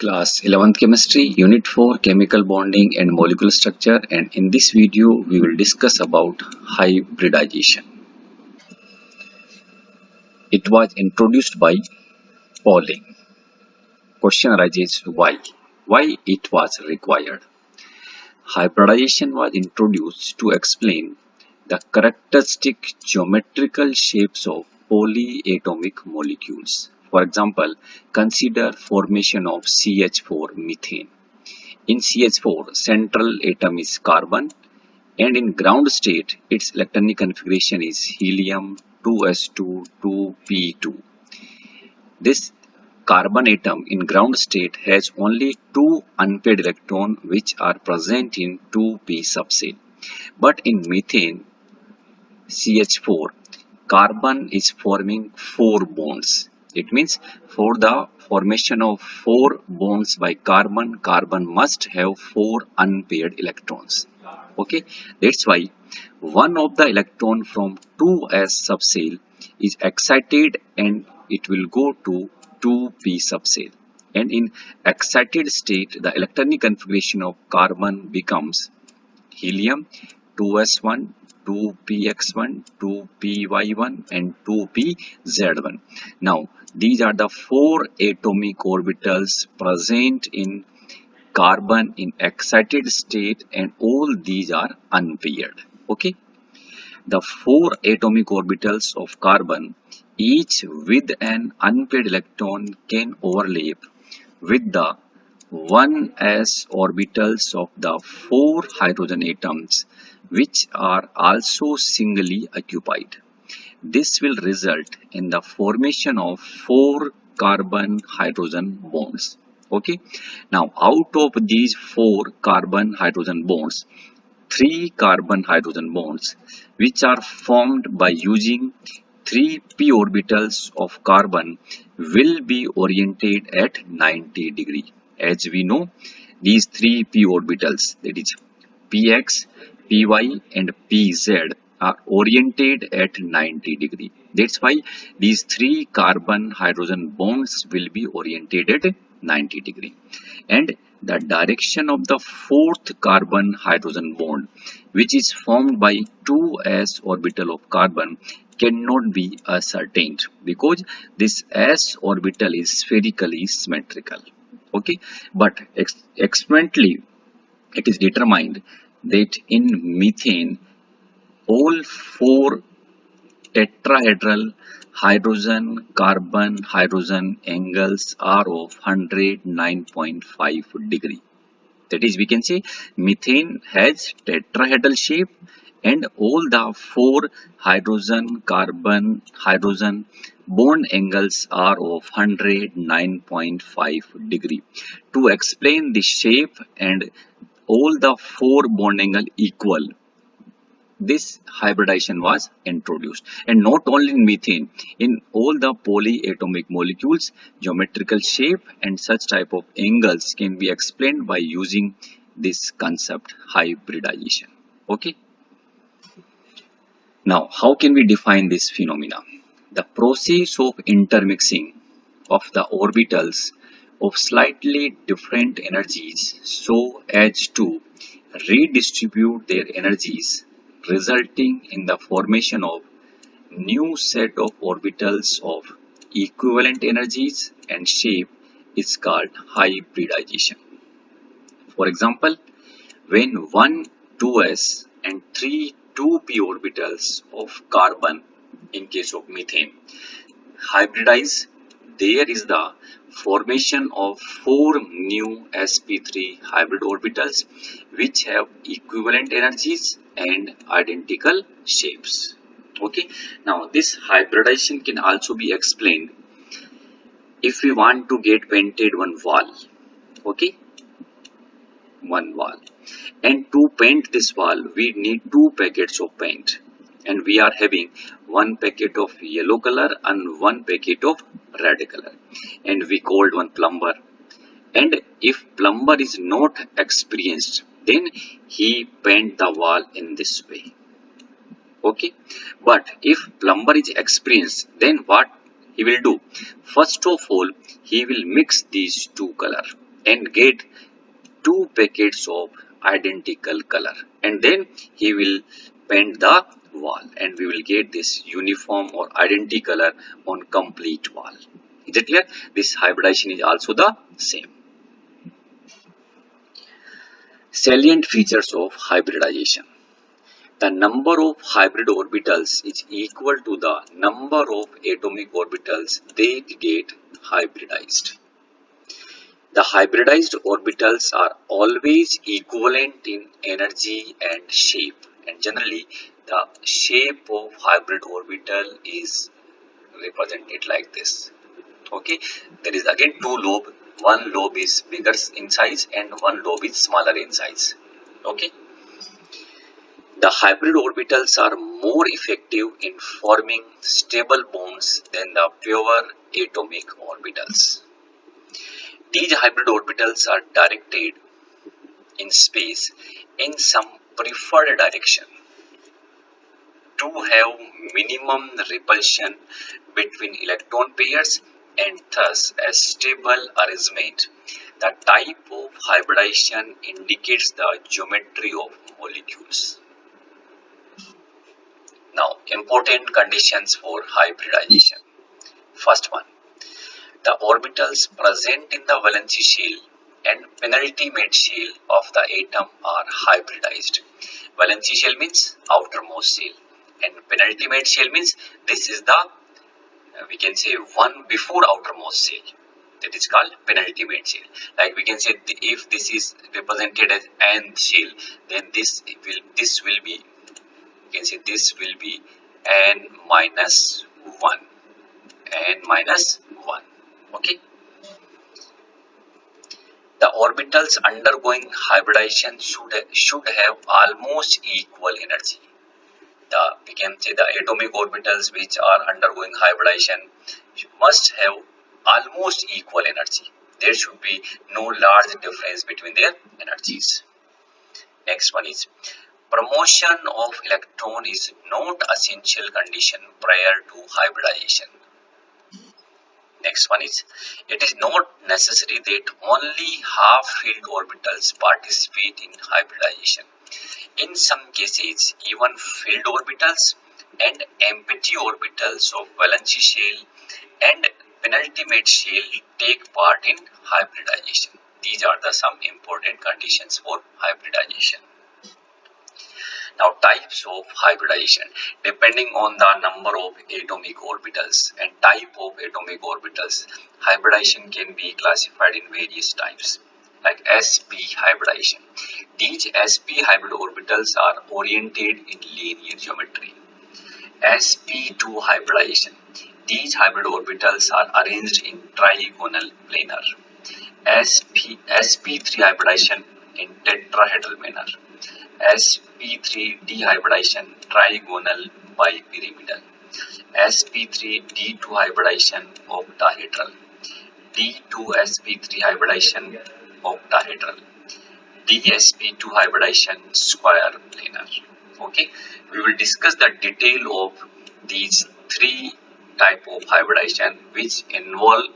Class 11th Chemistry, Unit 4 Chemical Bonding and Molecular Structure, and in this video we will discuss about hybridization. It was introduced by Pauling. Question arises why? Why it was required? Hybridization was introduced to explain the characteristic geometrical shapes of polyatomic molecules. For example, consider formation of CH4 methane. In CH4, central atom is carbon, and in ground state, its electronic configuration is helium 2s2 2p2. This carbon atom in ground state has only two unpaired electrons which are present in 2p subshell. But in methane CH4, carbon is forming four bonds. It means for the formation of four bonds by carbon, carbon must have four unpaired electrons. Okay, that's why one of the electron from 2s subshell is excited and it will go to 2p subshell. And in excited state, the electronic configuration of carbon becomes helium 2s1, 2px1, 2py1 and 2pz1. Now these are the four atomic orbitals present in carbon in excited state, and all these are unpaired. Okay, the four atomic orbitals of carbon, each with an unpaired electron, can overlap with the 1s orbitals of the four hydrogen atoms which are also singly occupied. This will result in the formation of four carbon hydrogen bonds. Okay, now out of these four carbon hydrogen bonds, three carbon hydrogen bonds which are formed by using three p orbitals of carbon will be oriented at 90 degree. As we know, these three p orbitals, that is px, py and pz, are oriented at 90 degree. That's why these three carbon hydrogen bonds will be oriented at 90 degree. And the direction of the fourth carbon hydrogen bond, which is formed by 2s orbital of carbon, cannot be ascertained because this s orbital is spherically symmetrical. Okay, but experimentally it is determined that in methane all four tetrahedral hydrogen carbon hydrogen angles are of 109.5 degree. That is, we can say methane has tetrahedral shape and all the four hydrogen carbon hydrogen bond angles are of 109.5 degree. To explain the shape and all the four bond angle equal, this hybridization was introduced. And not only in methane, in all the polyatomic molecules, geometrical shape and such type of angles can be explained by using this concept hybridization. Okay, now how can we define this phenomena? The process of intermixing of the orbitals of slightly different energies so as to redistribute their energies, resulting in the formation of new set of orbitals of equivalent energies and shape, is called hybridization. For example, when one 2s and three 2p orbitals of carbon in case of methane hybridize, there is the formation of four new sp3 hybrid orbitals which have equivalent energies and identical shapes. Okay, now this hybridization can also be explained if we want to get painted one wall. Okay, one wall, and to paint this wall we need two packets of paint, and we are having one packet of yellow color and one packet of red color, and we called one plumber. And if plumber is not experienced, then he paint the wall in this way. Okay, but if plumber is experienced, then what he will do? First of all, he will mix these two color. and get two packets of identical color, and then he will paint the wall, and we will get this uniform or identical color on complete wall. Is it clear? This hybridization is also the same. Salient features of hybridization. The number of hybrid orbitals is equal to the number of atomic orbitals that get hybridized. The hybridized orbitals are always equivalent in energy and shape, and generally the shape of hybrid orbital is represented like this. Okay, there is again two lobe. One lobe is bigger in size and one lobe is smaller in size. Okay, the hybrid orbitals are more effective in forming stable bonds than the pure atomic orbitals. These hybrid orbitals are directed in space in some preferred direction to have minimum repulsion between electron pairs and thus a stable arrangement. The type of hybridization indicates the geometry of molecules. Now, important conditions for hybridization. First one, the orbitals present in the valency shell and penultimate shell of the atom are hybridized. Valency shell means outermost shell, and penultimate shell means this is the we can say one before outermost shell. That is called penultimate shell. Like we can say if this is represented as nth shell, then this will be, you can say this will be n minus 1. N minus 1. Okay. The orbitals undergoing hybridization should have almost equal energy. We can say the atomic orbitals which are undergoing hybridization must have almost equal energy. There should be no large difference between their energies. Next one is promotion of electron is not essential condition prior to hybridization. Next one is it is not necessary that only half-filled orbitals participate in hybridization. In some cases, even filled orbitals and empty orbitals of valency shell and penultimate shell take part in hybridization. These are the some important conditions for hybridization. Now, types of hybridization. Depending on the number of atomic orbitals and type of atomic orbitals, hybridization can be classified in various types, like sp hybridization. These sp hybrid orbitals are oriented in linear geometry. sp2 hybridization. These hybrid orbitals are arranged in trigonal planar. sp3 hybridization in tetrahedral manner. sp3 dehybridization trigonal bipyramidal. sp3 d2 hybridization octahedral. d2sp3 hybridization octahedral. dsp2 hybridization square planar. Okay, we will discuss the detail of these three type of hybridization which involve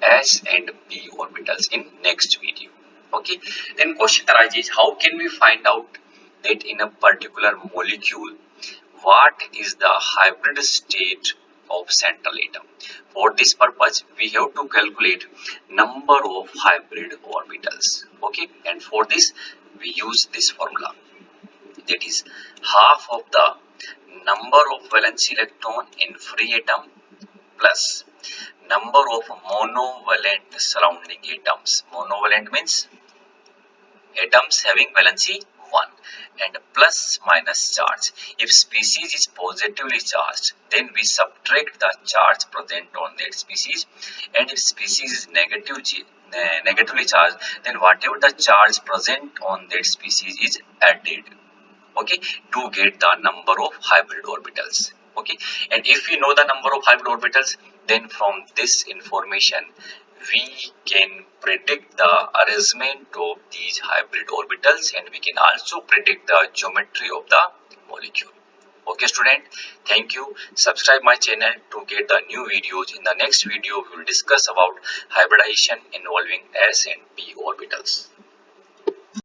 s and p orbitals in next video. Okay, then question arises, how can we find out that in a particular molecule what is the hybrid state of central atom? For this purpose we have to calculate number of hybrid orbitals. Okay, and for this we use this formula, that is half of the number of valence electron in free atom plus number of monovalent surrounding atoms. Monovalent means atoms having valency 1 and plus minus charge. If species is positively charged, then we subtract the charge present on that species, and if species is negatively charged, then whatever the charge present on that species is added, okay, to get the number of hybrid orbitals. Okay, and if we know the number of hybrid orbitals, then from this information we can predict the arrangement of these hybrid orbitals, and we can also predict the geometry of the molecule. Okay student, thank you. Subscribe my channel to get the new videos. In the next video, we will discuss about hybridization involving S and p orbitals.